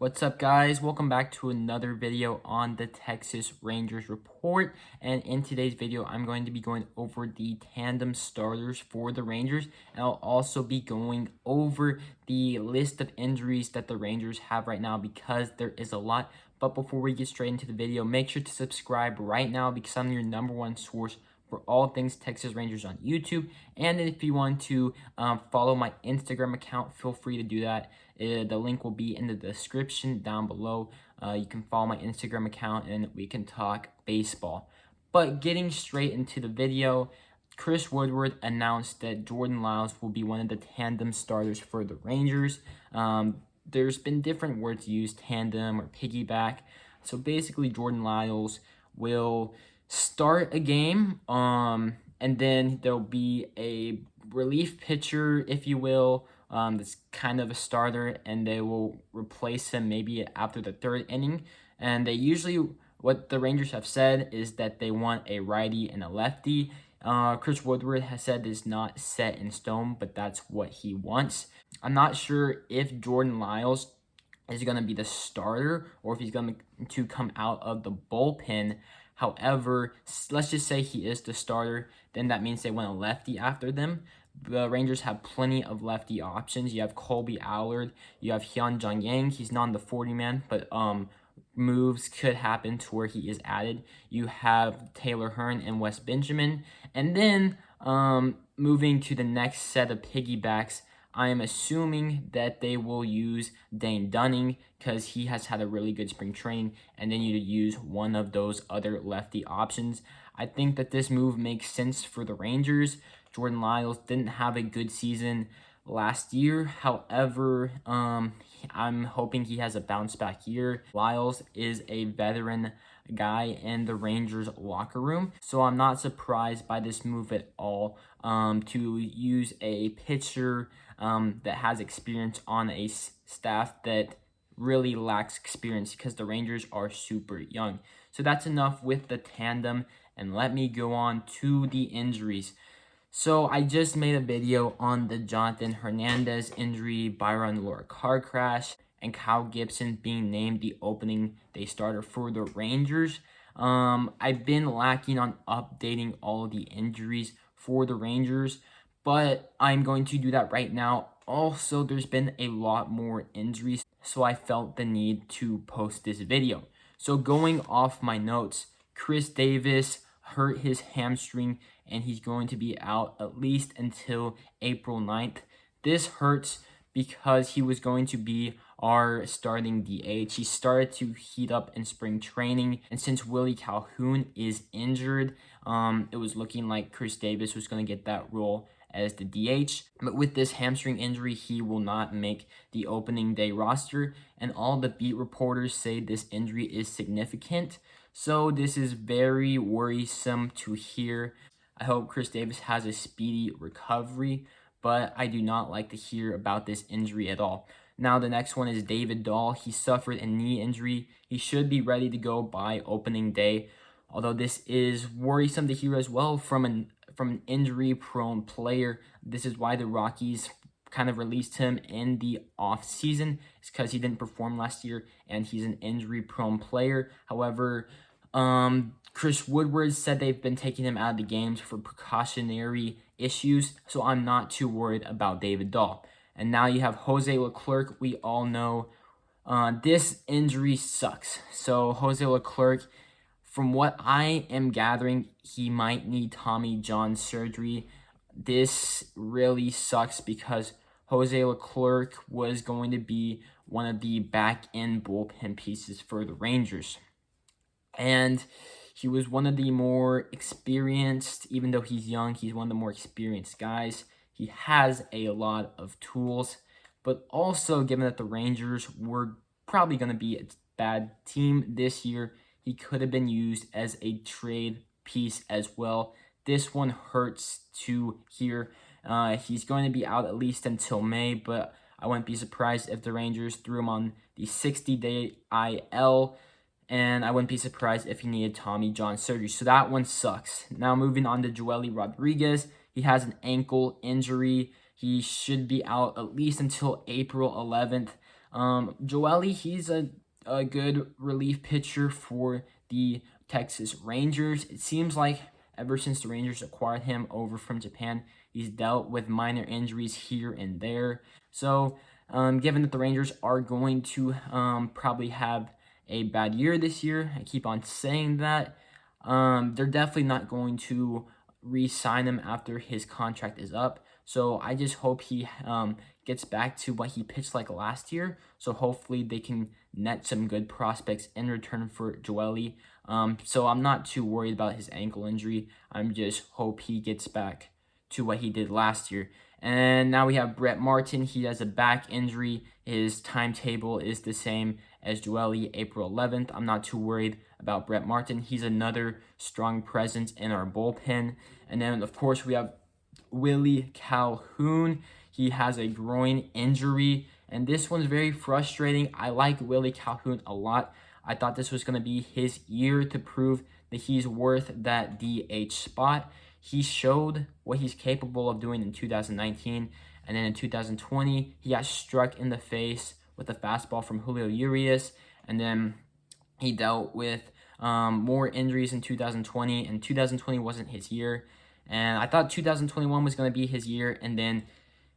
What's up, guys? Welcome back to another video on the Texas Rangers report. And in today's video, I'm going to be going over the tandem starters for the Rangers. And I'll also be going over the list of injuries that the Rangers have right now because there is a lot. But before we get straight into the video, make sure to subscribe right now because I'm your #1 source for all things Texas Rangers on YouTube. And if you want to follow my Instagram account, feel free to do that. The link will be in the description down below. You can follow my Instagram account and we can talk baseball. But getting straight into the video, Chris Woodward announced that Jordan Lyles will be one of the tandem starters for the Rangers. There's been different words used, tandem or piggyback. So basically, Jordan Lyles will start a game, and then there'll be a relief pitcher, if you will, that's kind of a starter, and they will replace him maybe after the third inning. And they usually, what the Rangers have said is that they want a righty and a lefty. Chris Woodward has said it's not set in stone, but that's what he wants. I'm not sure if Jordan Lyles is going to be the starter or if he's going to come out of the bullpen. However, let's just say he is the starter, then that means they want a lefty after them. The Rangers have plenty of lefty options. You have Colby Allard, you have Jung. He's not on the 40-man, but moves could happen to where he is added. You have Taylor Hearn and Wes Benjamin. And then moving to the next set of piggybacks, I am assuming that they will use Dane Dunning because he has had a really good spring training, and then you use one of those other lefty options. I think that this move makes sense for the Rangers. Jordan Lyles didn't have a good season last year. However, I'm hoping he has a bounce back year. Lyles is a veteran guy in the Rangers locker room, so I'm not surprised by this move at all, to use a pitcher that has experience on a staff that really lacks experience because the Rangers are super young. So that's enough with the tandem, and let me go on to the injuries. So I just made a video on the Jonathan Hernandez injury, Byron Laura car crash, and Kyle Gibson being named the opening day starter for the Rangers. I've been lacking on updating all of the injuries for the Rangers, but I'm going to do that right now. Also, there's been a lot more injuries, so I felt the need to post this video. So going off my notes, Chris Davis hurt his hamstring and he's going to be out at least until April 9th. This hurts because he was going to be our starting DH. He started to heat up in spring training, and since Willie Calhoun is injured, it was looking like Chris Davis was going to get that role as the DH. But with this hamstring injury, he will not make the opening day roster, and all the beat reporters say this injury is significant. So this is very worrisome to hear. I hope Chris Davis has a speedy recovery, but I do not like to hear about this injury at all. Now the next one is David Dahl. He suffered a knee injury. He should be ready to go by opening day, although this is worrisome to hear as well from an injury-prone player. This is why the Rockies kind of released him in the offseason. It's because he didn't perform last year, and he's an injury-prone player. However, Chris Woodward said they've been taking him out of the games for precautionary issues, so I'm not too worried about David Dahl. And now you have Jose Leclerc. We all know this injury sucks. So Jose Leclerc, from what I am gathering, he might need Tommy John surgery. This really sucks because Jose Leclerc was going to be one of the back-end bullpen pieces for the Rangers. And he was one of the more experienced, even though he's young, he's one of the more experienced guys. He has a lot of tools, but also given that the Rangers were probably going to be a bad team this year, he could have been used as a trade piece as well. This one hurts to hear. He's going to be out at least until May, but I wouldn't be surprised if the Rangers threw him on the 60-day IL, and I wouldn't be surprised if he needed Tommy John surgery. So that one sucks. Now moving on to Joely Rodriguez. He has an ankle injury. He should be out at least until April 11th. Joely, he's a good relief pitcher for the Texas Rangers. It seems like ever since the Rangers acquired him over from Japan, he's dealt with minor injuries here and there. So, given that the Rangers are going to probably have a bad year this year, I keep on saying that, they're definitely not going to re-sign him after his contract is up. So I just hope he gets back to what he pitched like last year. So hopefully they can net some good prospects in return for Joely. So I'm not too worried about his ankle injury. I'm just hope he gets back to what he did last year. And now we have Brett Martin. He has a back injury. His timetable is the same as Joely, April 11th. I'm not too worried about Brett Martin. He's another strong presence in our bullpen. And then, of course, we have Willie Calhoun. He has a groin injury, and this one's very frustrating. I like Willie Calhoun a lot. I thought this was going to be his year to prove that he's worth that DH spot. He showed what he's capable of doing in 2019, and then in 2020, he got struck in the face with a fastball from Julio Urias, and then he dealt with more injuries in 2020, and 2020 wasn't his year. And I thought 2021 was going to be his year, and then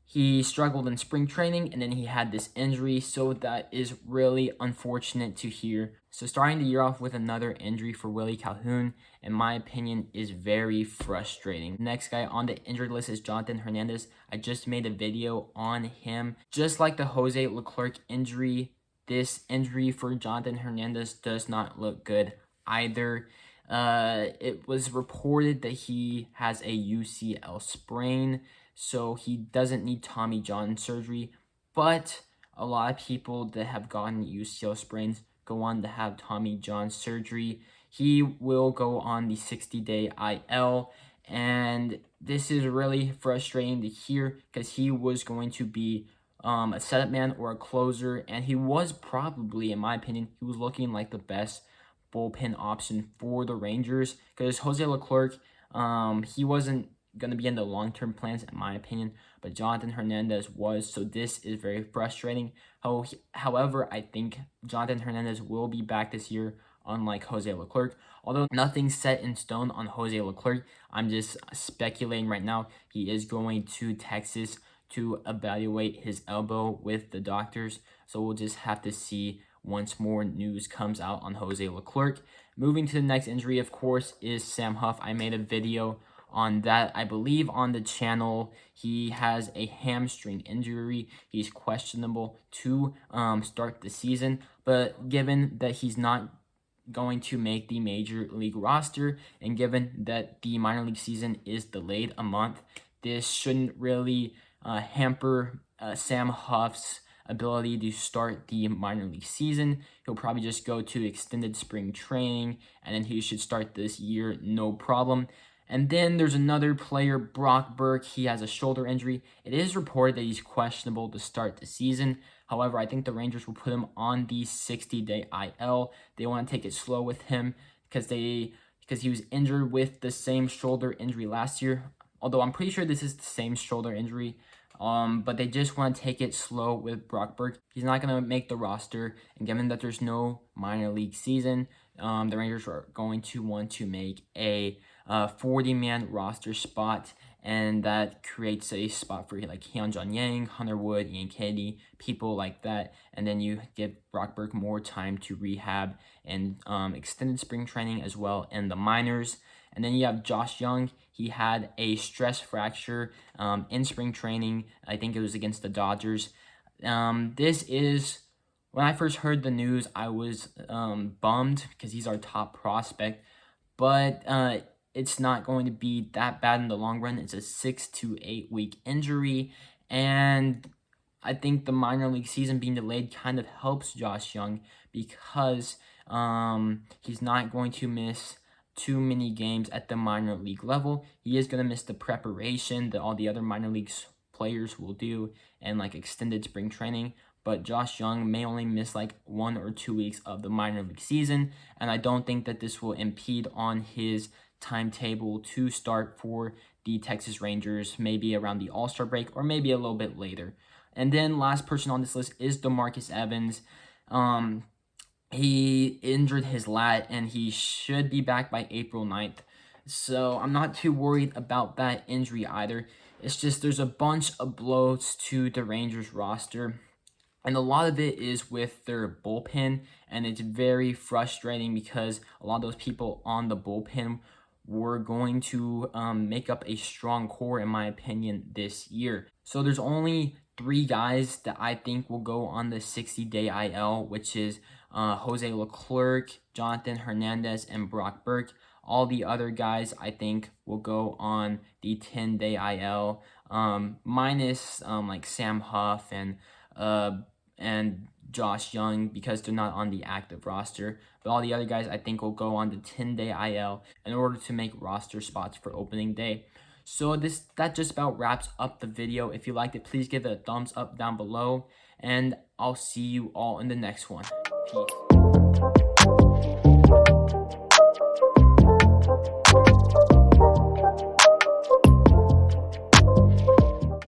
he struggled in spring training, and then he had this injury, so that is really unfortunate to hear. So starting the year off with another injury for Willie Calhoun, in my opinion, is very frustrating. Next guy on the injured list is Jonathan Hernandez. I just made a video on him. Just like the Jose Leclerc injury, this injury for Jonathan Hernandez does not look good either. It was reported that he has a UCL sprain, so he doesn't need Tommy John surgery, but a lot of people that have gotten UCL sprains go on to have Tommy John surgery. He will go on the 60-day IL, and this is really frustrating to hear because he was going to be a setup man or a closer, and he was probably, in my opinion, he was looking like the best bullpen option for the Rangers because Jose Leclerc, he wasn't going to be in the long-term plans, in my opinion, but Jonathan Hernandez was, so this is very frustrating. However, I think Jonathan Hernandez will be back this year, unlike Jose Leclerc. Although nothing's set in stone on Jose Leclerc, I'm just speculating right now. He is going to Texas to evaluate his elbow with the doctors, so we'll just have to see once more news comes out on Jose Leclerc. Moving to the next injury, of course, is Sam Huff. I made a video on that, I believe, on the channel. He has a hamstring injury. He's questionable to start the season, but given that he's not going to make the major league roster, and given that the minor league season is delayed a month, this shouldn't really hamper Sam Huff's ability to start the minor league season. He'll probably just go to extended spring training, and then he should start this year no problem. And then there's another player, Brock Burke. He has a shoulder injury. It is reported that he's questionable to start the season. However, I think the Rangers will put him on the 60-day IL. They want to take it slow with him because he was injured with the same shoulder injury last year. Although I'm pretty sure this is the same shoulder injury. But they just want to take it slow with Brock Burke. He's not going to make the roster, and given that there's no minor league season, the Rangers are going to want to make a 40-man roster spot, and that creates a spot for like Hyun-Jun Yang, Hunter Wood, Ian Kennedy, people like that, and then you give Brock Burke more time to rehab and extended spring training as well in the minors. And then you have Josh Jung. He had a stress fracture in spring training. I think it was against the Dodgers. This is, when I first heard the news, I was bummed because he's our top prospect. But it's not going to be that bad in the long run. It's a 6 to 8 week injury. And I think the minor league season being delayed kind of helps Josh Jung because he's not going to miss too many games at the minor league level. He is going to miss the preparation that all the other minor leagues players will do and like extended spring training, but Josh Jung may only miss like 1 or 2 weeks of the minor league season, and I don't think that this will impede on his timetable to start for the Texas Rangers, maybe around the All-Star break or maybe a little bit later. And then last person on this list is DeMarcus Evans. He injured his lat and he should be back by April 9th. So I'm not too worried about that injury either. It's just there's a bunch of blows to the Rangers roster. And a lot of it is with their bullpen, and it's very frustrating because a lot of those people on the bullpen were going to make up a strong core, in my opinion, this year. So there's only 3 guys that I think will go on the 60-day IL, which is Jose Leclerc, Jonathan Hernandez, and Brock Burke. All the other guys, I think, will go on the 10-day IL, minus like Sam Huff and Josh Jung, because they're not on the active roster. But all the other guys, I think, will go on the 10-day IL in order to make roster spots for opening day. So that just about wraps up the video. If you liked it, please give it a thumbs up down below, and I'll see you all in the next one. Peace.